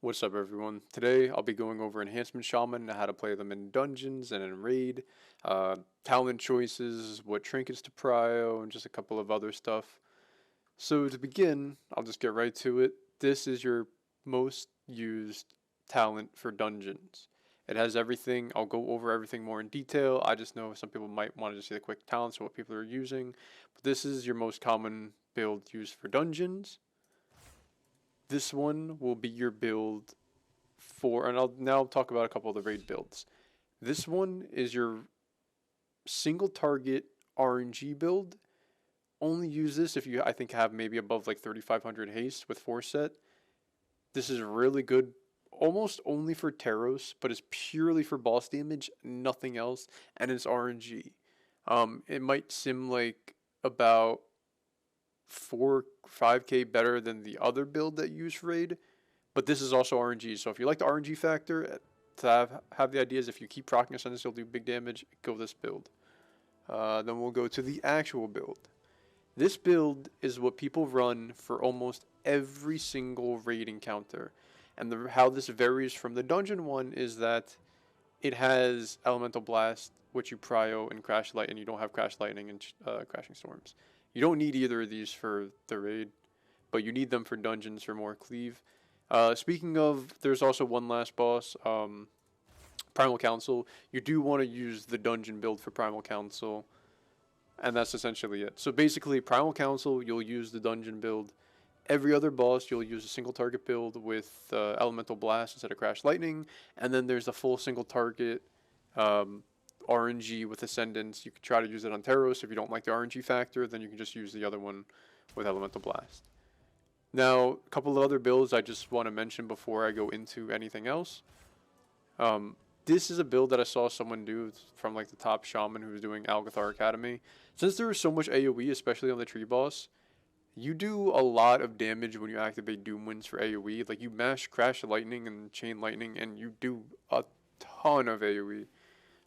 What's up, everyone? Today I'll be going over Enhancement Shaman, how to play them in dungeons and in raid, talent choices, what trinkets to prio, and just a couple of other stuff. So to begin, I'll just get right to it. This is your most used talent for dungeons. It has everything. I'll go over everything more in detail. I just know some people might want to just see the quick talents or what people are using. But this is your most common build used for dungeons. This one will be your build for, and I'll now talk about a couple of the raid builds. This one is your single target RNG build. Only use this if you, I think, have maybe above like 3,500 haste with forset. This is really good, almost only for terros, but it's purely for boss damage, nothing else, and it's RNG. It might seem like about 5k better than the other build that you use for raid, but this is also RNG. So if you like the RNG factor, to have the ideas, if you keep proccing on this, you'll do big damage, go this build. Then we'll go to the actual build. This build is what people run for almost every single raid encounter. And how this varies from the dungeon one is that it has Elemental Blast, which you prio, and Crash Lightning. You don't have Crash Lightning and Crashing Storms. You don't need either of these for the raid, but you need them for dungeons for more cleave. Speaking of, there's also one last boss, Primal Council. You do want to use the dungeon build for Primal Council, and that's essentially it. So basically, Primal Council, you'll use the dungeon build. Every other boss, you'll use a single target build with Elemental Blast instead of Crash Lightning, and then there's a full single target RNG with Ascendance. You could try to use it on terros. If you don't like the RNG factor, then you can just use the other one with Elemental Blast. Now, a couple of other builds I just want to mention before I go into anything else. This is a build that I saw someone do from like the top shaman who was doing Algathar Academy. Since there is so much AoE, especially on the tree boss, you do a lot of damage when you activate Doom Winds for AoE. Like you mash Crash Lightning and Chain Lightning and you do a ton of AoE.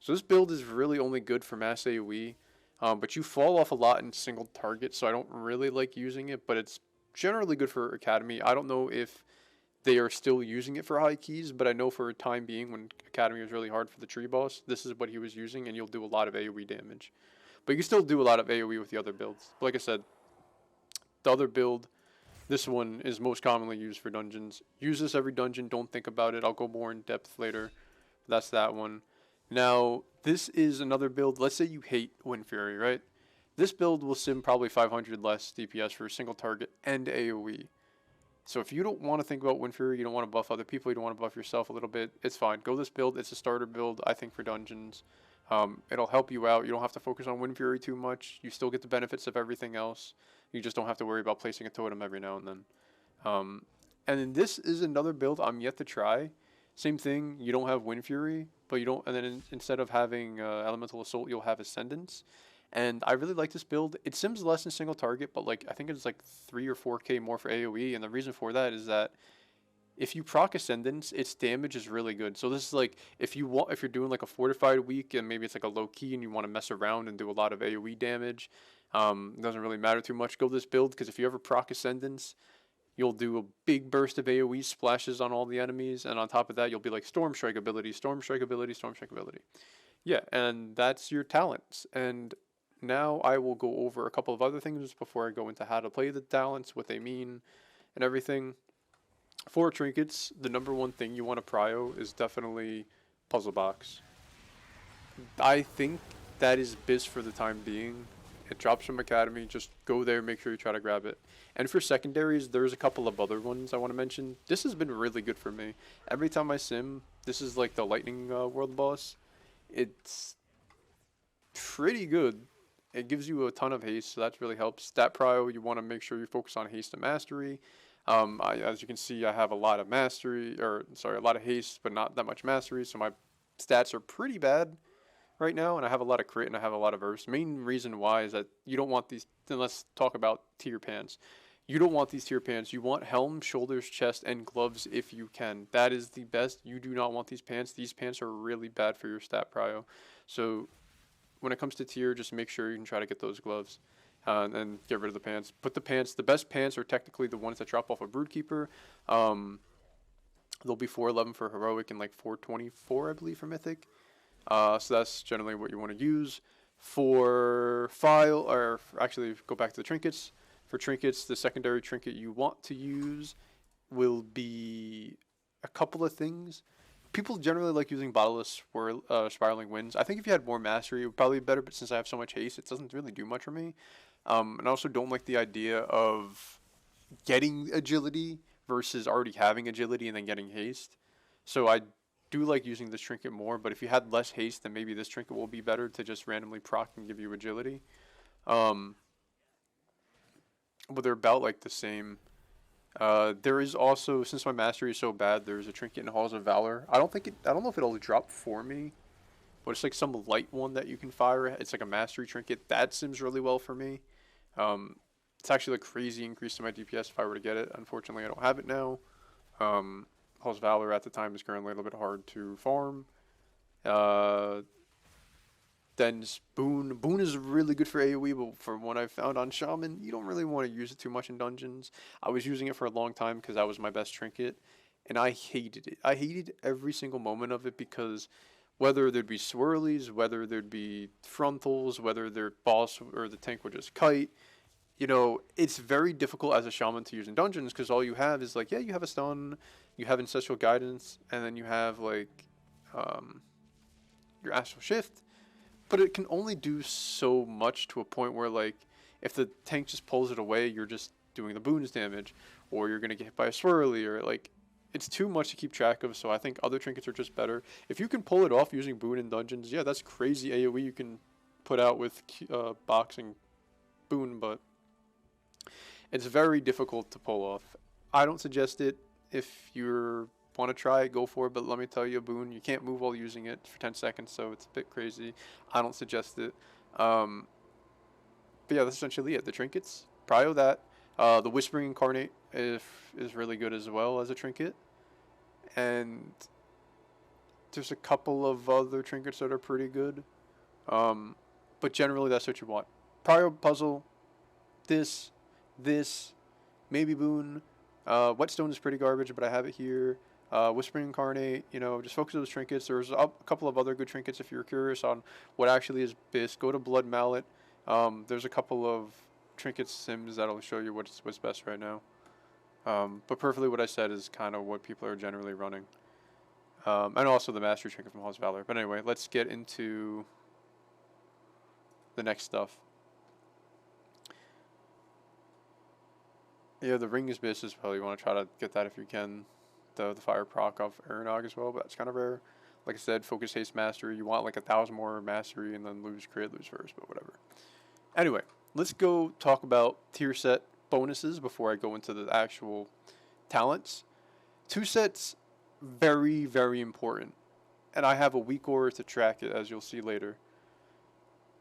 So this build is really only good for mass AoE, but you fall off a lot in single target, so I don't really like using it, but it's generally good for Academy. I don't know if they are still using it for high keys, but I know for a time being when Academy was really hard for the tree boss, this is what he was using, and you'll do a lot of AoE damage. But you can still do a lot of AoE with the other builds. Like I said, the other build, this one is most commonly used for dungeons. Use this every dungeon, don't think about it. I'll go more in depth later. That's that one. Now, this is another build. Let's say you hate Wind Fury, right? This build will sim probably 500 less DPS for a single target and AoE. So if you don't want to think about Wind Fury, you don't want to buff other people, you don't want to buff yourself a little bit, it's fine. Go this build. It's a starter build, I think, for dungeons. It'll help you out. You don't have to focus on Wind Fury too much. You still get the benefits of everything else. You just don't have to worry about placing a totem every now and then. And then this is another build I'm yet to try. Same thing, you don't have Wind Fury, but you don't, and then instead of having Elemental Assault, you'll have Ascendance. And I really like this build. It sims less than single target, but like I think it's like 3 or 4k more for AoE, and the reason for that is that if you proc Ascendance, its damage is really good. So this is like if you're doing like a fortified week and maybe it's like a low key and you want to mess around and do a lot of AoE damage, it doesn't really matter too much. Go this build because if you ever proc Ascendance, you'll do a big burst of AoE splashes on all the enemies, and on top of that, you'll be like Storm Strike ability, Storm Strike ability, Storm Strike ability. Yeah, and that's your talents. And now I will go over a couple of other things before I go into how to play the talents, what they mean, and everything. For trinkets, the number one thing you want to prio is definitely Puzzle Box. I think that is BIS for the time being. It drops from Academy, just go there, make sure you try to grab it. And for secondaries, there's a couple of other ones I want to mention. This has been really good for me. Every time I sim, this is like the Lightning World boss. It's pretty good. It gives you a ton of haste, so that really helps. Stat prio, you want to make sure you focus on haste and mastery. As you can see, I have a lot of a lot of haste, but not that much mastery, so my stats are pretty bad right now, and I have a lot of crit and I have a lot of burst. Main reason why is that you don't want these, then let's talk about tier pants. You don't want these tier pants. You want helm, shoulders, chest, and gloves if you can. That is the best. You do not want these pants. These pants are really bad for your stat prio. So when it comes to tier, just make sure you can try to get those gloves. And get rid of the pants. Put the pants, the best pants are technically the ones that drop off a Broodkeeper. There'll be 411 for heroic and like 424, I believe, for mythic. So that's generally what you want to use. For file, or actually go back to the trinkets. For trinkets, the secondary trinket you want to use will be a couple of things. People generally like using bottomless spiraling winds. I think if you had more mastery, it would probably be better, but since I have so much haste, it doesn't really do much for me. And I also don't like the idea of getting agility versus already having agility and then getting haste. So I do like using this trinket more, but if you had less haste, then maybe this trinket will be better to just randomly proc and give you agility. Um, but they're about like the same. There is also, since my mastery is so bad, there's a trinket in Halls of Valor. I don't know if it'll drop for me, but it's like some light one that you can fire. It's like a mastery trinket. That seems really well for me. Um, it's actually a crazy increase to my DPS if I were to get it. Unfortunately, I don't have it now. Halls of Valor at the time is currently a little bit hard to farm. Uh, then Boon. Boon is really good for AoE, but from what I've found on Shaman, you don't really want to use it too much in dungeons. I was using it for a long time because that was my best trinket, and I hated it. I hated every single moment of it because whether there'd be swirlies, whether there'd be frontals, whether their boss or the tank would just kite, it's very difficult as a shaman to use in dungeons because all you have is like, yeah, you have a stun, you have ancestral guidance, and then you have like um, your astral shift, but it can only do so much to a point where like if the tank just pulls it away, you're just doing the boons damage, or you're gonna get hit by a swirly, or like it's too much to keep track of. So I think other trinkets are just better. If you can pull it off using boon in dungeons, yeah, that's crazy AoE you can put out with boxing boon, but it's very difficult to pull off. I don't suggest it. If you want to try it, go for it. But let me tell you, Boon, you can't move while using it for 10 seconds, so it's a bit crazy. I don't suggest it. But yeah, that's essentially it. The trinkets, prio that. The Whispering Incarnate is really good as well as a trinket. And there's a couple of other trinkets that are pretty good. But generally, that's what you want. Prio puzzle, this, maybe Boon. Whetstone is pretty garbage, but I have it here. Whispering Incarnate, just focus on those trinkets. There's a couple of other good trinkets if you're curious on what actually is best. Go to Blood Mallet. There's a couple of trinket sims that'll show you what's best right now. But perfectly what I said is kind of what people are generally running. And also the Mastery Trinket from Halls of Valor. But anyway, let's get into the next stuff. Yeah, the Ring is Abyss is probably you want to try to get that if you can. The fire proc of Aranog as well, but that's kind of rare. Like I said, focus haste mastery. You want like 1,000 more mastery and then lose crit, lose first, but whatever. Anyway, let's go talk about tier set bonuses before I go into the actual talents. 2 sets, very, very important. And I have a weak aura to track it, as you'll see later.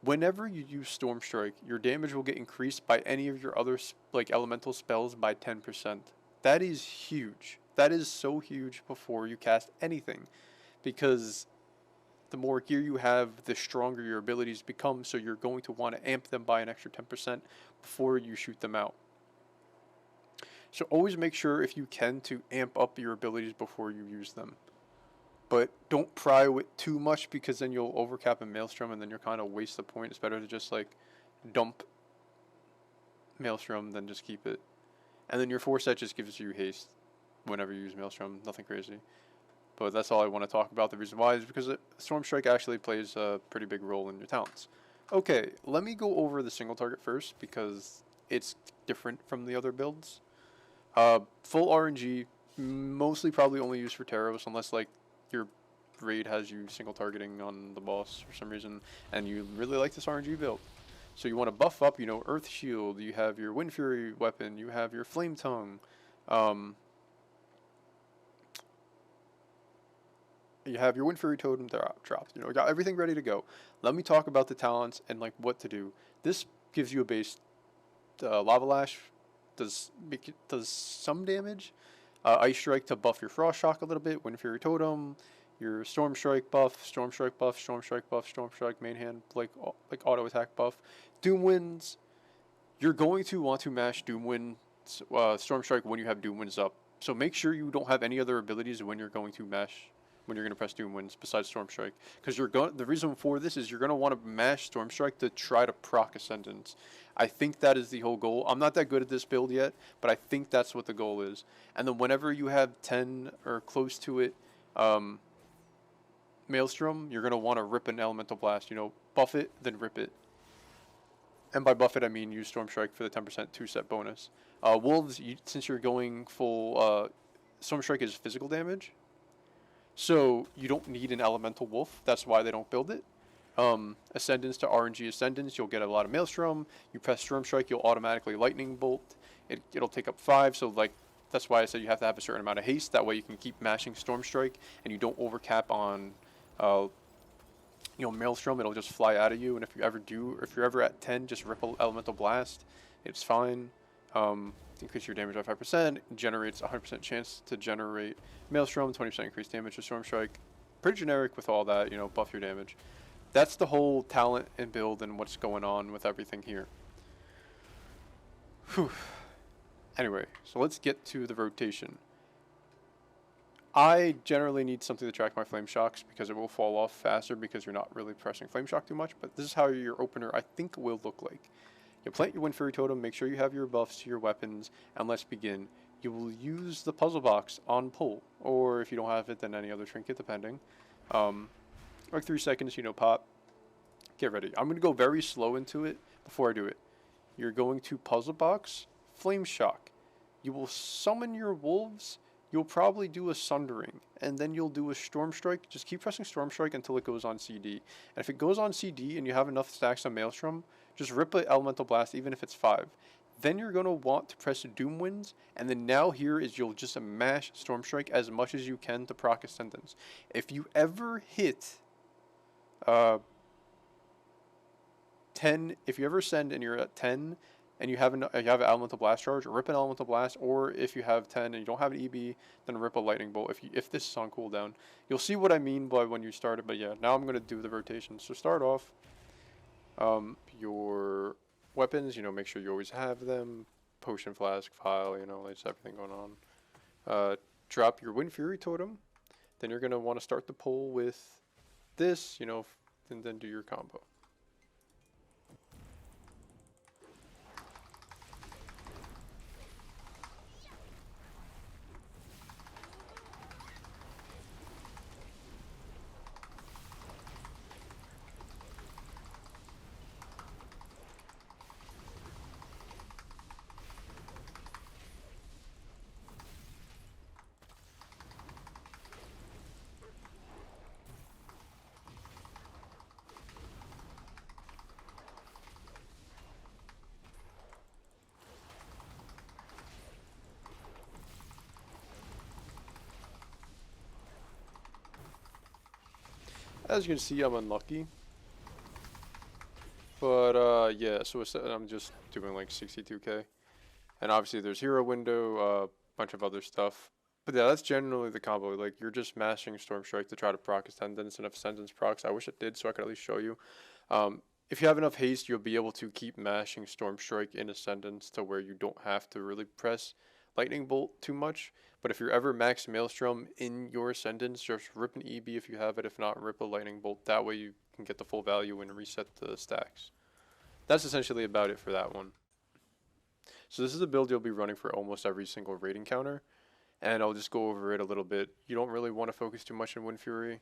Whenever you use Storm Strike, your damage will get increased by any of your other like elemental spells by 10%. That is huge. That is so huge before you cast anything, because the more gear you have, the stronger your abilities become, so you're going to want to amp them by an extra 10% before you shoot them out. So always make sure, if you can, to amp up your abilities before you use them. But don't prio it too much, because then you'll overcap a Maelstrom and then you're kind of waste the point. It's better to just like dump Maelstrom than just keep it. And then your 4 set just gives you haste whenever you use Maelstrom. Nothing crazy. But that's all I want to talk about. The reason why is because Storm Strike actually plays a pretty big role in your talents. Okay, let me go over the single target first, because it's different from the other builds. Full RNG, mostly probably only used for terros, unless like your raid has you single targeting on the boss for some reason, and you really like this RNG build. So you want to buff up, Earth Shield, you have your Wind Fury weapon, you have your Flame Tongue, you have your Wind Fury Totem dropped, got everything ready to go. Let me talk about the talents and like what to do. This gives you a base. Lava Lash does some damage. Ice Strike to buff your Frost Shock a little bit. Wind Fury Totem, your Storm Strike buff, Storm Strike buff, Storm Strike buff, Storm Strike main hand like auto attack buff. Doom Winds, you're going to want to mash Doom Wind, Storm Strike when you have Doom Winds up. So make sure you don't have any other abilities when you're going to mash, when you're going to press Doom Winds besides Storm Strike. Because the reason for this is you're going to want to mash Storm Strike to try to proc Ascendance. I think that is the whole goal. I'm not that good at this build yet, but I think that's what the goal is. And then whenever you have 10 or close to it, Maelstrom, you're going to want to rip an Elemental Blast. You know, buff it, then rip it. And by buff it, I mean use Storm Strike for the 10% 2-set bonus. Wolves, since you're going full, Storm Strike is physical damage. So you don't need an Elemental Wolf. That's why they don't build it. Ascendance to RNG Ascendance, you'll get a lot of Maelstrom. You press Storm Strike, you'll automatically Lightning Bolt. It'll take up 5, so like that's why I said you have to have a certain amount of haste. That way you can keep mashing Storm Strike, and you don't overcap on, Maelstrom. It'll just fly out of you. And if you're ever at 10, just rip Elemental Blast. It's fine. Increase your damage by 5%. Generates 100% chance to generate Maelstrom. 20% increased damage to Storm Strike. Pretty generic with all that. Buff your damage. That's the whole talent and build and what's going on with everything here. Whew. Anyway, so let's get to the rotation. I generally need something to track my Flame Shocks because it will fall off faster because you're not really pressing Flame Shock too much, but this is how your opener, I think, will look like. You plant your Wind Fury Totem, make sure you have your buffs to your weapons, and let's begin. You will use the puzzle box on pull, or if you don't have it, then any other trinket, depending. Like 3 seconds, pop. Get ready. I'm going to go very slow into it before I do it. You're going to puzzle box, Flame Shock. You will summon your wolves. You'll probably do a Sundering, and then you'll do a Storm Strike. Just keep pressing Storm Strike until it goes on CD. And if it goes on CD and you have enough stacks of Maelstrom, just rip an Elemental Blast, even if it's 5. Then you're going to want to press Doom Winds, and then now here is you'll just mash Storm Strike as much as you can to proc Ascendance. If you ever hit 10, if you ever ascend and you're at 10, and you have an Elemental Blast charge, rip an Elemental Blast, or if you have 10 and you don't have an EB, then rip a Lightning Bolt if this is on cooldown. You'll see what I mean by when you start it, but yeah, now I'm going to do the rotation. So start off, your weapons, make sure you always have them, Potion Flask, File, there's everything going on. Drop your Wind Fury Totem, then you're going to want to start the pull with this, and then do your combo. As you can see, I'm unlucky. But, yeah, so I'm just doing like 62k. And obviously there's hero window, a bunch of other stuff. But yeah, that's generally the combo. Like, you're just mashing Storm Strike to try to proc Ascendance, and if Ascendance procs, I wish it did so I could at least show you. If you have enough haste, you'll be able to keep mashing Storm Strike in Ascendance to where you don't have to really press Lightning Bolt too much. But if you're ever max Maelstrom in your Ascendance, just rip an EB if you have it. If not, rip a Lightning Bolt. That way you can get the full value and reset the stacks. That's essentially about it for that one. So this is a build you'll be running for almost every single raid encounter. And I'll just go over it a little bit. You don't really want to focus too much on Wind Fury.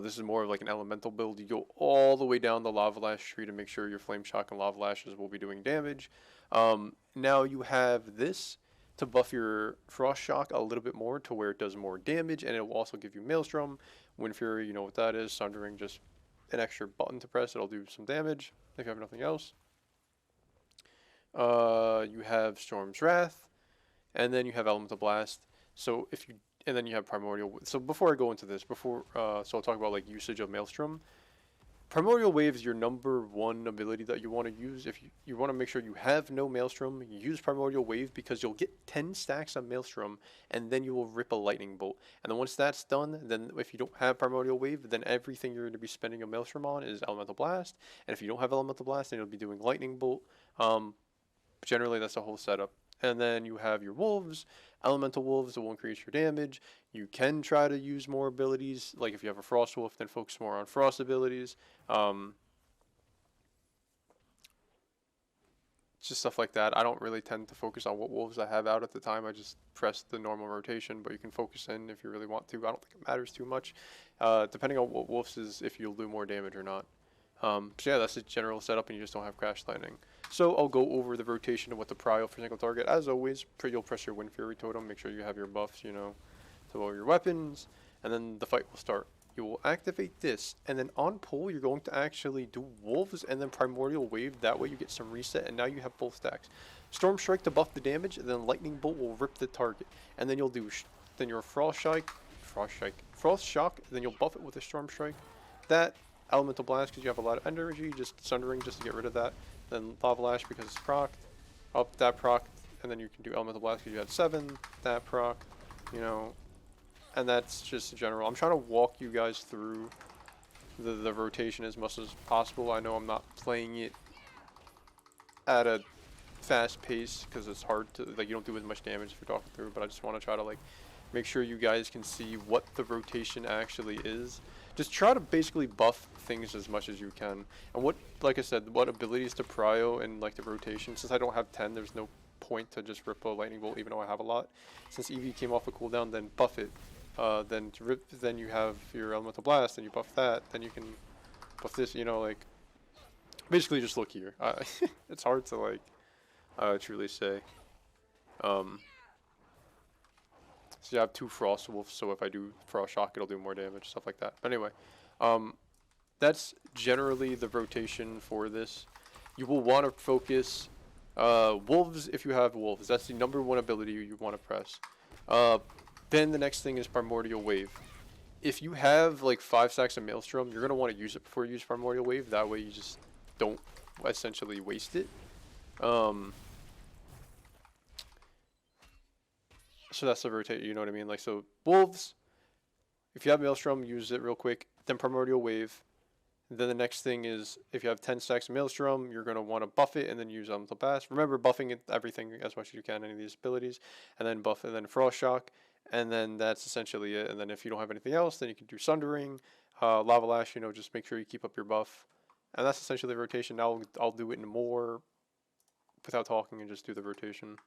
This is more of like an elemental build. You go all the way down the Lava Lash tree to make sure your Flame Shock and Lava Lashes will be doing damage. Now you have this to buff your Frost Shock a little bit more to where it does more damage, and it will also give you Maelstrom. Wind Fury, you know what that is. Sundering, just an extra button to press. It'll do some damage if you have nothing else. You have Storm's Wrath, and then you have Elemental Blast. So and then you have Primordial. So before I go into this, so I'll talk about like usage of Maelstrom. Primordial Wave is your #1 ability that you want to use. If you want to make sure you have no Maelstrom, use Primordial Wave because you'll get 10 stacks of Maelstrom, and then you will rip a Lightning Bolt. And then once that's done, then if you don't have Primordial Wave, then everything you're going to be spending a Maelstrom on is Elemental Blast. And if you don't have Elemental Blast, then you'll be doing Lightning Bolt. Generally, that's the whole setup. And then you have your wolves, elemental wolves that will increase your damage. You can try to use more abilities, like if you have a frost wolf, then focus more on frost abilities. Just stuff like that. I don't really tend to focus on what wolves I have out at the time. I just press the normal rotation, but you can focus in if you really want to. I don't think it matters too much, depending on what wolves is, if you'll do more damage or not. So yeah, that's the general setup, and you just don't have crash lightning. So I'll go over the rotation of what the prio for single target. As always, you'll press your Wind Fury totem. Make sure you have your buffs, you know, to all your weapons, and then the fight will start. You will activate this, and then on pull, you're going to actually do wolves and then primordial wave. That way you get some reset, and now you have full stacks. Storm strike to buff the damage, and then lightning bolt will rip the target. And then you'll do then your frost shock, and then you'll buff it with a storm strike. That elemental blast because you have a lot of energy, just sundering just to get rid of that. Then lava lash because it's procced. Up that proc, and then you can do elemental blast because you had 7. That proc, you know. And that's just general. I'm trying to walk you guys through the rotation as much as possible. I know I'm not playing it at a fast pace because it's hard to, like, you don't do as much damage if you're talking through, but I just want to try to, like, make sure you guys can see what the rotation actually is. Just try to basically buff things as much as you can. And what, like I said, what abilities to prio and, like, the rotation. Since I don't have 10, there's no point to just rip a lightning bolt even though I have a lot. Since EV came off a cooldown, then buff it. Then you have your elemental blast, and you buff that. Then you can buff this. You know, like basically just look here. It's hard to like truly say. So you have 2 frost wolves. So if I do frost shock, it'll do more damage, stuff like that. But anyway, that's generally the rotation for this. You will want to focus wolves if you have wolves. That's the #1 ability you want to press. Then the next thing is Primordial Wave. If you have like 5 stacks of Maelstrom, you're going to want to use it before you use Primordial Wave. That way you just don't essentially waste it. So that's the rotate, you know what I mean? Like, so Wolves, if you have Maelstrom, use it real quick. Then Primordial Wave. Then the next thing is, if you have 10 stacks of Maelstrom, you're going to want to buff it and then use Elemental Blast. Remember, buffing it, everything as much as you can, any of these abilities. And then buff, and then Frost Shock. And then that's essentially it. And then if you don't have anything else, then you can do Sundering, Lava Lash, you know, just make sure you keep up your buff. And that's essentially the rotation. Now I'll do it in more without talking and just do the rotation.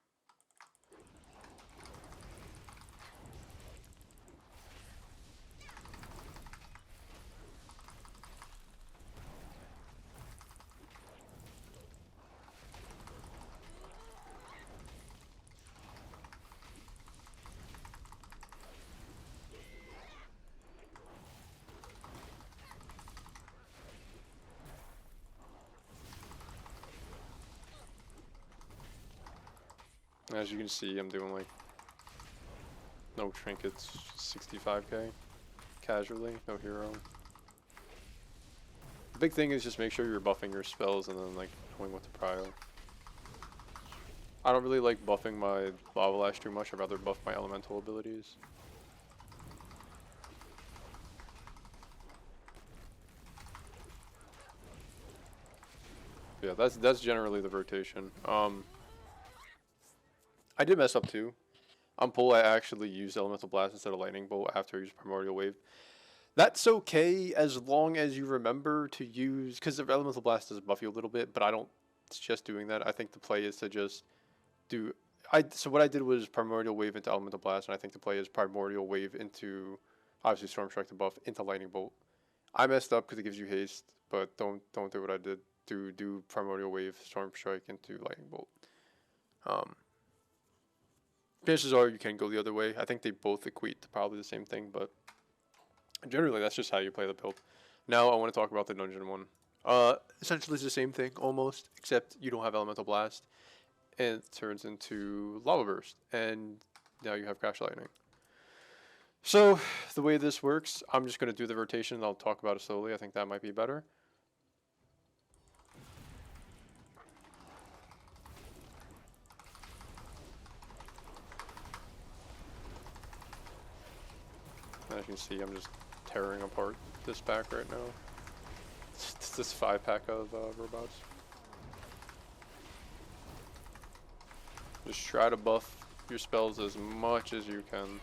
As you can see, I'm doing like no trinkets, 65k, casually, no hero. The big thing is just make sure you're buffing your spells and then like knowing what to prio. I don't really like buffing my Lava Lash too much, I'd rather buff my elemental abilities. Yeah, that's generally the rotation. I did mess up too. On pull, I actually used Elemental Blast instead of Lightning Bolt after I used Primordial Wave. That's okay as long as you remember to use, because the Elemental Blast does buff you a little bit, but I don't suggest doing that. I think the play is to just do... So what I did was Primordial Wave into Elemental Blast, and I think the play is Primordial Wave into, obviously Storm Strike to buff, into Lightning Bolt. I messed up because it gives you haste, but don't do what I did. Do Primordial Wave, Storm Strike into Lightning Bolt. Chances are you can go the other way. I think they both equate to probably the same thing, but generally that's just how you play the build. Now I want to talk about the dungeon one. Essentially it's the same thing almost, except you don't have Elemental Blast, and it turns into Lava Burst, and now you have Crash Lightning. So the way this works, I'm just going to do the rotation and I'll talk about it slowly. I think that might be better. As you can see, I'm just tearing apart this pack right now. It's this 5-pack of robots. Just try to buff your spells as much as you can.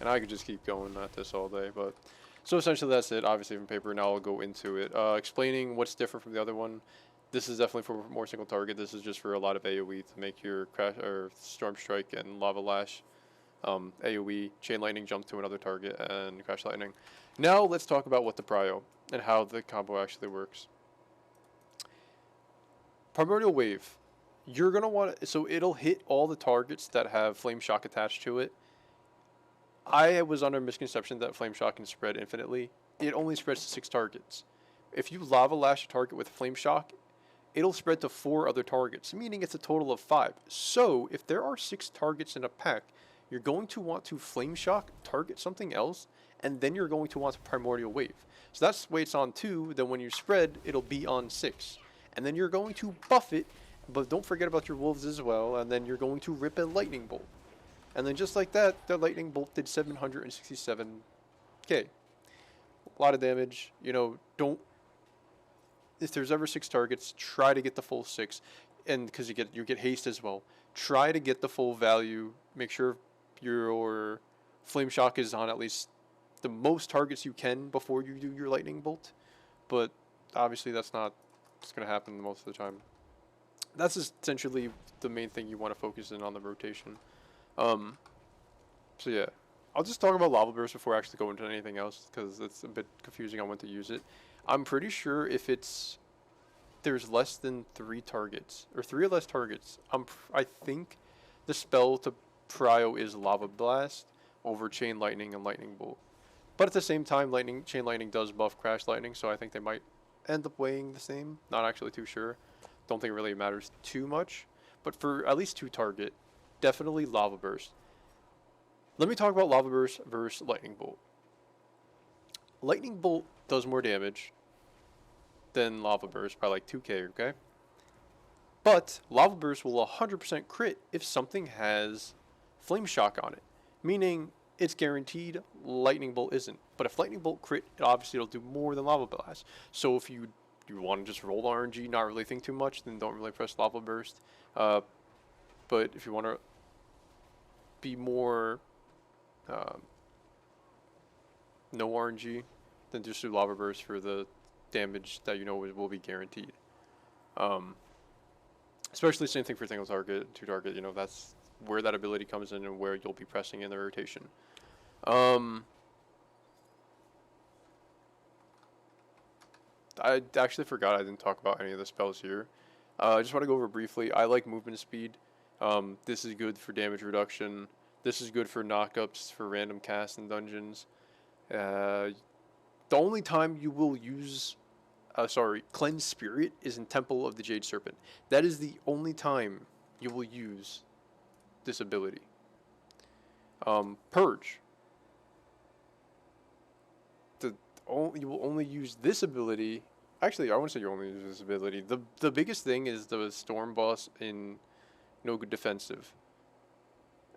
And I could just keep going at this all day, but so essentially that's it. Obviously from paper, now I'll go into it. Explaining what's different from the other one. This is definitely for more single target. This is just for a lot of AoE to make your crash or storm strike and lava lash AoE, chain lightning jump to another target, and crash lightning. Now let's talk about what the prio and how the combo actually works. Primordial wave. You're gonna want so it'll hit all the targets that have flame shock attached to it. I was under misconception that flame shock can spread infinitely. It only spreads to 6 targets. If you lava lash a target with flame shock, it'll spread to 4 other targets, meaning it's a total of 5. So if there are 6 targets in a pack, you're going to want to flame shock, target something else, and then you're going to want to primordial wave. So that's the way it's on 2, then when you spread, it'll be on 6. And then you're going to buff it, but don't forget about your wolves as well, and then you're going to rip a lightning bolt. And then just like that, the lightning bolt did 767k. A lot of damage. You know, don't... If there's ever 6 targets, try to get the full 6. And because you get haste as well. Try to get the full value. Make sure your flame shock is on at least the most targets you can before you do your lightning bolt. But obviously that's not what's going to happen most of the time. That's essentially the main thing you want to focus in on the rotation. So yeah, I'll just talk about Lava Burst before I actually go into anything else, because it's a bit confusing on when to use it. I'm pretty sure if there's less than 3 targets, or 3 or less targets, I think the spell to prio is Lava Blast over Chain Lightning and Lightning Bolt. But at the same time, Chain Lightning does buff Crash Lightning, so I think they might end up weighing the same. Not actually too sure. Don't think it really matters too much. But for at least 2 target, definitely Lava Burst. Let me talk about Lava Burst versus Lightning Bolt. Lightning Bolt does more damage than Lava Burst by like 2k, okay? But Lava Burst will 100% crit if something has Flame Shock on it. Meaning, it's guaranteed, Lightning Bolt isn't. But if Lightning Bolt crit, obviously it'll do more than Lava Blast. So if you want to just roll RNG, not really think too much, then don't really press Lava Burst. But if you want to be more no RNG, then just do Lava Burst for the damage that you know will be guaranteed. Especially same thing for single target, 2 target, you know, that's where that ability comes in and where you'll be pressing in the rotation. I actually forgot I didn't talk about any of the spells here. I just want to go over briefly. I like movement speed. This is good for damage reduction. This is good for knockups, for random casts in dungeons. The only time you will use, Cleanse Spirit is in Temple of the Jade Serpent. That is the only time you will use this ability. Purge. You will only use this ability. Actually, I wouldn't say you only use this ability. The biggest thing is the Storm boss in No Good Defensive.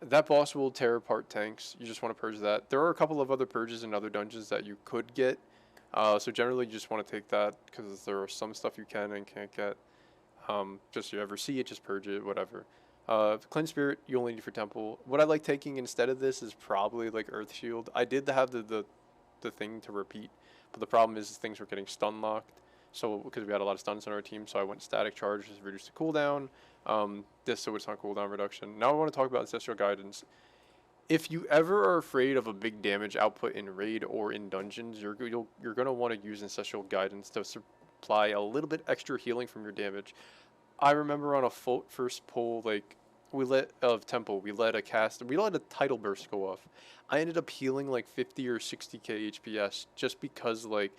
That boss will tear apart tanks. You just want to purge that. There are a couple of other purges in other dungeons that you could get. So generally you just want to take that, because there are some stuff you can and can't get. Just you ever see it, just purge it, whatever. Cleanse Spirit you only need for Temple. What I like taking instead of this is probably like Earth Shield. I did have the thing to repeat, but the problem is things were getting stun locked. So because we had a lot of stuns on our team, so I went Static Charge to reduce the cooldown. So it's on cooldown reduction. Now I want to talk about Ancestral Guidance. If you ever are afraid of a big damage output in raid or in dungeons, you're going to want to use Ancestral Guidance to supply a little bit extra healing from your damage. I remember on a first pull, like we let a Tidal Burst go off. I ended up healing like 50 or 60k HPS just because like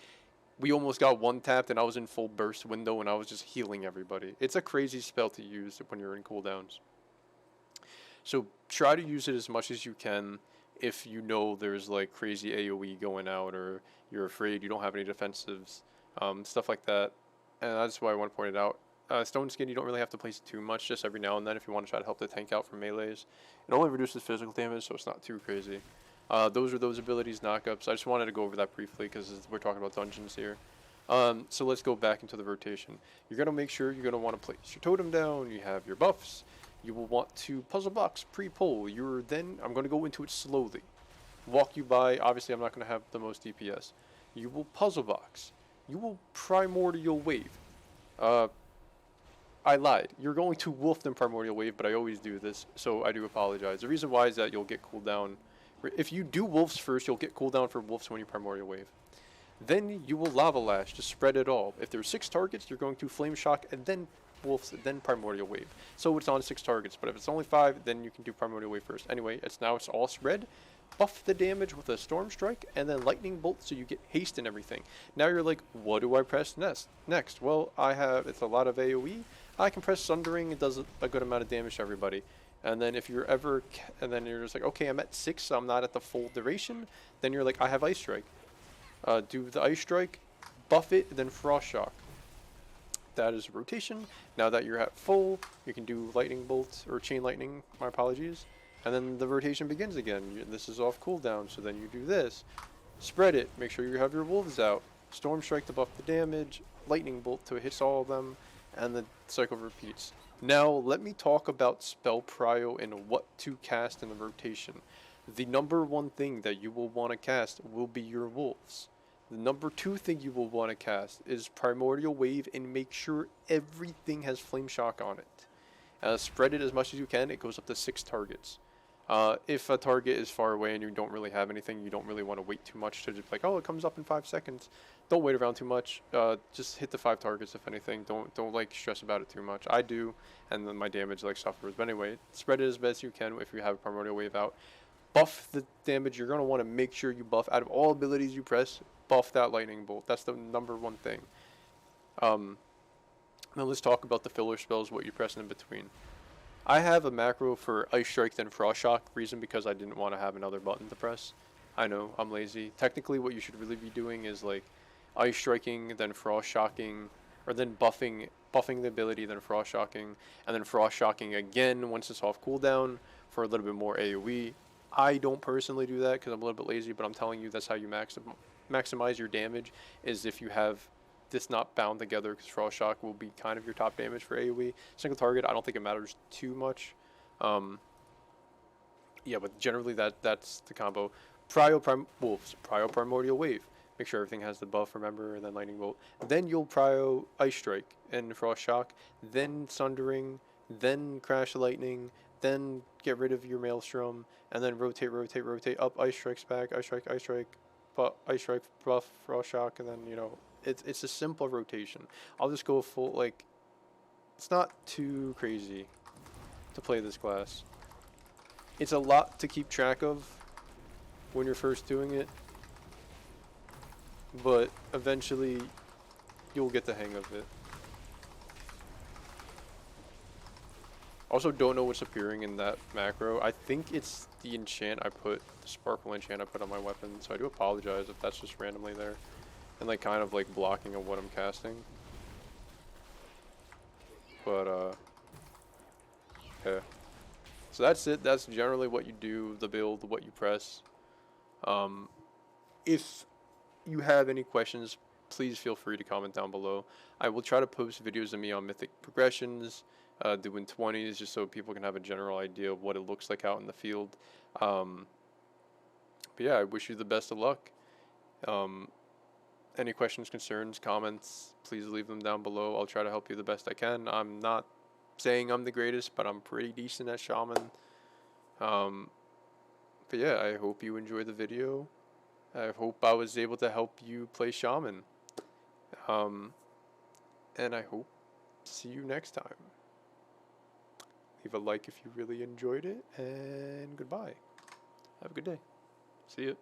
we almost got one tapped and I was in full burst window and I was just healing everybody. It's a crazy spell to use when you're in cooldowns. So try to use it as much as you can if you know there's like crazy AoE going out or you're afraid you don't have any defensives, stuff like that. And that's why I want to point it out. Stone Skin, you don't really have to place it too much, just every now and then if you want to try to help the tank out from melees. It only reduces physical damage, so it's not too crazy. Those are those abilities knockups. I just wanted to go over that briefly because we're talking about dungeons here. So let's go back into the rotation. You're going to make sure you're going to want to place your totem down. You have your buffs. You will want to puzzle box pre-pull. I'm going to go into it slowly. Walk you by. Obviously, I'm not going to have the most DPS. You will puzzle box. You will primordial wave. I lied. You're going to wolf them primordial wave, but I always do this, so I do apologize. The reason why is that you'll get cooldown. If you do wolves first, you'll get cooldown for wolves when you primordial wave. Then you will lava lash to spread it all. If there's 6 targets, you're going to flame shock and then wolves, then primordial wave. So it's on 6 targets, but if it's only 5, then you can do primordial wave first. Anyway, it's all spread. Buff the damage with a storm strike and then lightning bolt so you get haste and everything. Now you're like, what do I press next? Well, it's a lot of AoE. I can press Sundering. It does a good amount of damage to everybody. And then if you're then you're just like, okay, I'm at 6, so I'm not at the full duration. Then you're like, I have Ice Strike. Do the Ice Strike, buff it, then Frost Shock. That is rotation. Now that you're at full, you can do Lightning Bolt, or Chain Lightning, my apologies. And then the rotation begins again. This is off cooldown, so then you do this. Spread it, make sure you have your wolves out. Storm Strike to buff the damage, Lightning Bolt to hit all of them, and the cycle repeats. Now, let me talk about spell prio and what to cast in the rotation. The number 1 thing that you will want to cast will be your wolves. The number 2 thing you will want to cast is Primordial Wave and make sure everything has Flame Shock on it. Spread it as much as you can. It goes up to 6 targets. If a target is far away and you don't really have anything, you don't really want to wait too much to just like, oh, it comes up in 5 seconds. Don't wait around too much. Just hit the 5 targets if anything. Don't like stress about it too much. I do, and then my damage like suffers. But anyway, spread it as best you can if you have a Primordial Wave out. Buff the damage. You're going to want to make sure you buff. Out of all abilities you press, buff that Lightning Bolt. That's the number 1 thing. Now let's talk about the filler spells, what you press in between. I have a macro for Ice Strike then Frost Shock, reason because I didn't want to have another button to press. I know, I'm lazy. Technically what you should really be doing is like Ice Striking, then Frost Shocking, or then buffing the ability, then Frost Shocking, and then Frost Shocking again once it's off cooldown for a little bit more AoE. I don't personally do that because I'm a little bit lazy, but I'm telling you that's how you maximize your damage, is if you have this not bound together, because Frost Shock will be kind of your top damage for AoE. Single target, I don't think it matters too much. Yeah, but generally that's the combo. Wolves, Prio Primordial Wave. Make sure everything has the buff, remember, and then Lightning Bolt. Then you'll Prio Ice Strike and Frost Shock, then Sundering, then Crash Lightning, then get rid of your Maelstrom, and then rotate up, Ice Strikes back, Ice Strike, buff, Frost Shock, and then, you know, it's a simple rotation. I'll just go full, like, it's not too crazy to play this class. It's a lot to keep track of when you're first doing it, but eventually you'll get the hang of it. Also, don't know what's appearing in that macro. I think it's the enchant the sparkle enchant I put on my weapon, so I do apologize if that's just randomly there. And like kind of like blocking of what I'm casting. But yeah. So that's it. That's generally what you do, the build, what you press. If you have any questions, please feel free to comment down below. I will try to post videos of me on Mythic progressions, doing 20s, just so people can have a general idea of what it looks like out in the field. But yeah, I wish you the best of luck. Any questions, concerns, comments, please leave them down below. I'll try to help you the best I can. I'm not saying I'm the greatest, but I'm pretty decent at Shaman. But yeah, I hope you enjoyed the video. I hope I was able to help you play Shaman. And I hope to see you next time. Leave a like if you really enjoyed it, and goodbye. Have a good day. See ya.